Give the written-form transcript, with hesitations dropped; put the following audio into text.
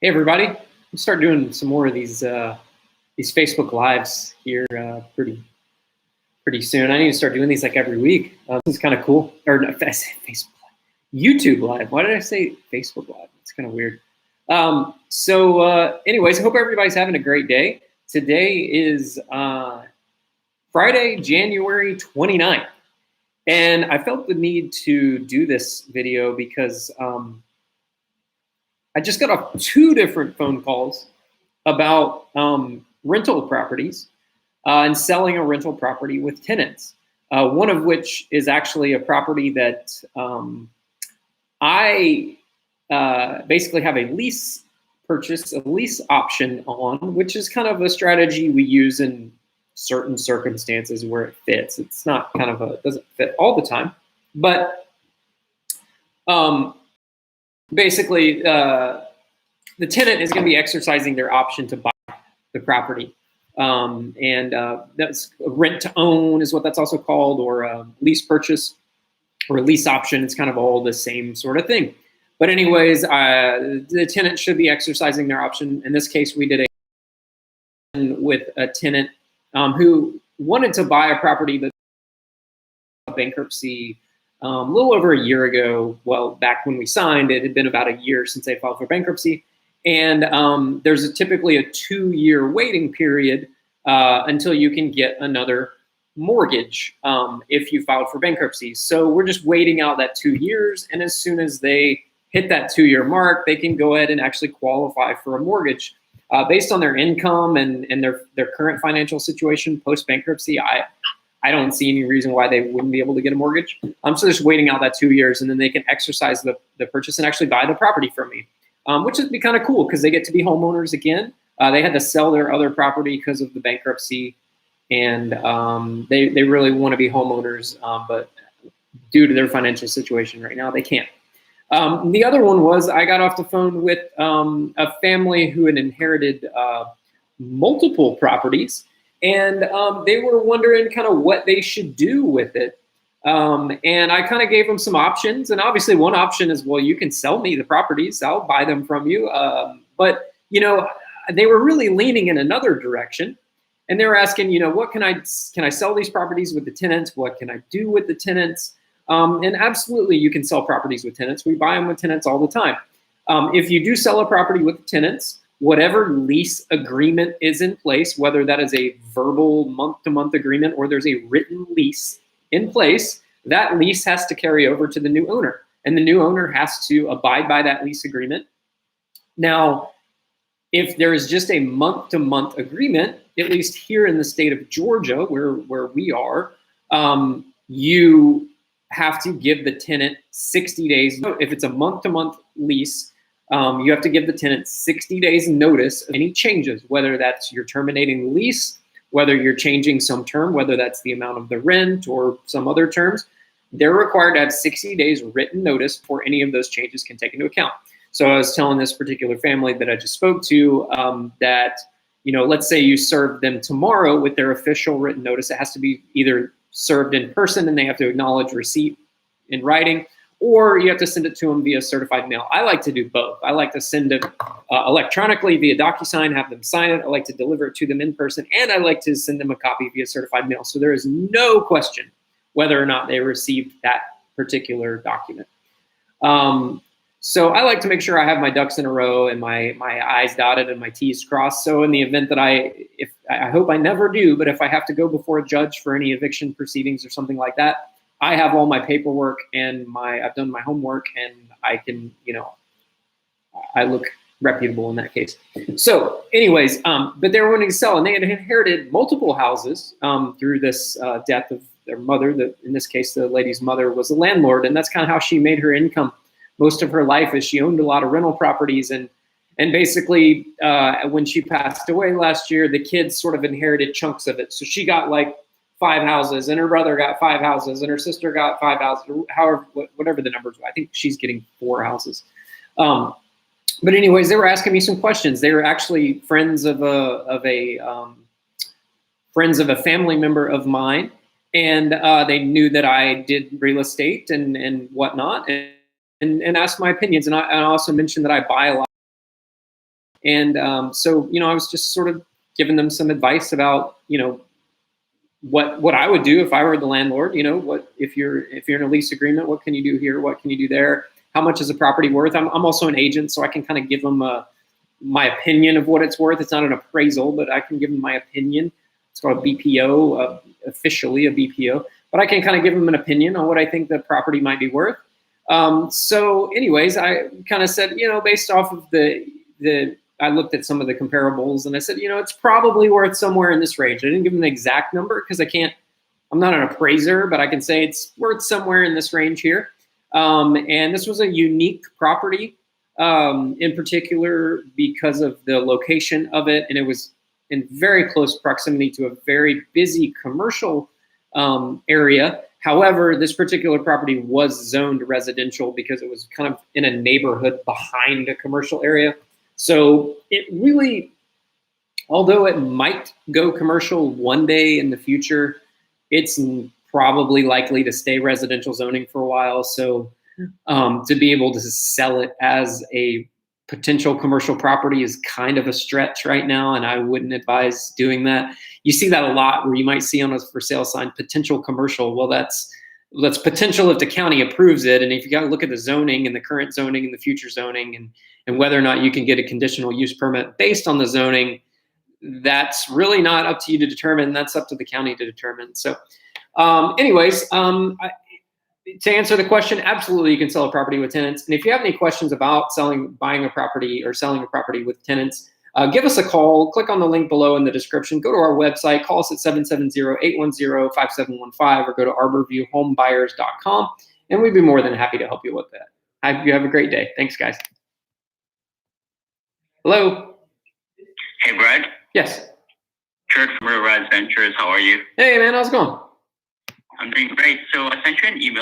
Hey everybody, we'll start doing some more of these Facebook lives here pretty soon. I need to start doing these like every week. This is kind of cool. Or no, I say Facebook Live, YouTube Live. Why did I say Facebook Live? It's kind of weird. Anyways, I hope everybody's having a great day. Today is Friday, January 29th. And I felt the need to do this video because I just got off 2 different phone calls about rental properties and selling a rental property with tenants. One of which is actually a property that I basically have a lease purchase, a lease option on, which is kind of a strategy we use in certain circumstances where it fits. It's not doesn't fit all the time, but basically the tenant is going to be exercising their option to buy the property. That's rent to own is what that's also called, or lease purchase or lease option. It's kind of all the same sort of thing. But anyways, the tenant should be exercising their option. In this case, we did with a tenant who wanted to buy a property that bankruptcy a little over a year ago. Well, back when we signed, it had been about a year since they filed for bankruptcy. And there's typically a 2-year waiting period until you can get another mortgage if you filed for bankruptcy. So we're just waiting out that 2 years. And as soon as they hit that 2-year mark, they can go ahead and actually qualify for a mortgage based on their income and their current financial situation post-bankruptcy. I don't see any reason why they wouldn't be able to get a mortgage. So just waiting out that 2 years, and then they can exercise the purchase and actually buy the property from me. Which would be kind of cool because they get to be homeowners again. They had to sell their other property because of the bankruptcy, and they really want to be homeowners, but due to their financial situation right now, they can't. The other one was I got off the phone with a family who had inherited multiple properties, and they were wondering kind of what they should do with it. And I kind of gave them some options, and obviously one option is, well, you can sell me the properties, I'll buy them from you. But they were really leaning in another direction, and they were asking, what can I sell these properties with the tenants? What can I do with the tenants? And absolutely, you can sell properties with tenants. We buy them with tenants all the time. If you do sell a property with tenants, whatever lease agreement is in place, whether that is a verbal month-to-month agreement or there's a written lease in place, that lease has to carry over to the new owner, and the new owner has to abide by that lease agreement. Now, if there is just a month-to-month agreement, at least here in the state of Georgia, where we are, you have to give the tenant 60 days. If it's a month-to-month lease, you have to give the tenant 60 days notice of any changes, whether that's you're terminating the lease, whether you're changing some term, whether that's the amount of the rent or some other terms. They're required to have 60 days written notice before any of those changes can take into account. So I was telling this particular family that I just spoke to that, let's say you serve them tomorrow with their official written notice. It has to be either served in person and they have to acknowledge receipt in writing, or you have to send it to them via certified mail. I like to do both. I like to send it electronically via DocuSign, have them sign it. I like to deliver it to them in person, and I like to send them a copy via certified mail. So there is no question whether or not they received that particular document. So I like to make sure I have my ducks in a row and my I's dotted and my T's crossed. So in the event that I hope I never do, but if I have to go before a judge for any eviction proceedings or something like that, I have all my paperwork and I've done my homework, and I can, I look reputable in that case. So anyways, but they were wanting to sell, and they had inherited multiple houses through this death of their mother. In this case, the lady's mother was a landlord, and that's kind of how she made her income most of her life, is she owned a lot of rental properties. And basically, when she passed away last year, the kids sort of inherited chunks of it. So she got like 5 houses, and her brother got 5 houses, and her sister got 5 houses, however, whatever the numbers were. I think she's getting 4 houses. But anyways, they were asking me some questions. They were actually friends of a family member of mine, and they knew that I did real estate and whatnot, and asked my opinions. And I also mentioned that I buy a lot And so, I was just sort of giving them some advice about, what I would do if I were the landlord. What if you're in a lease agreement, what can you do here? What can you do there? How much is a property worth? I'm also an agent, so I can kind of give them my opinion of what it's worth. It's not an appraisal, but I can give them my opinion. It's called a BPO, officially a BPO, but I can kind of give them an opinion on what I think the property might be worth. So anyways, I kind of said, based off of I looked at some of the comparables and I said, it's probably worth somewhere in this range. I didn't give them an exact number because I'm not an appraiser, but I can say it's worth somewhere in this range here. And this was a unique property, in particular because of the location of it. And it was in very close proximity to a very busy commercial area. However, this particular property was zoned residential because it was kind of in a neighborhood behind a commercial area. So it really, although it might go commercial one day in the future, it's probably likely to stay residential zoning for a while. So to be able to sell it as a potential commercial property is kind of a stretch right now, and I wouldn't advise doing that. You see that a lot where you might see on a for sale sign, potential commercial. Well, that's potential if the county approves it, and if you got to look at the zoning and the current zoning and the future zoning and whether or not you can get a conditional use permit based on the zoning, that's really not up to you to determine. That's up to the county to determine. So anyways, to answer the question, absolutely, you can sell a property with tenants. And if you have any questions about buying a property or selling a property with tenants, give us a call. Click on the link below in the description. Go to our website. Call us at 770-810-5715 or go to arborviewhomebuyers.com, and we'd be more than happy to help you with that. I hope you have a great day. Thanks, guys. Hello? Hey, Brad. Yes. Kurt from Real Rise Ventures. How are you? Hey, man. How's it going? I'm doing great. So I sent you an email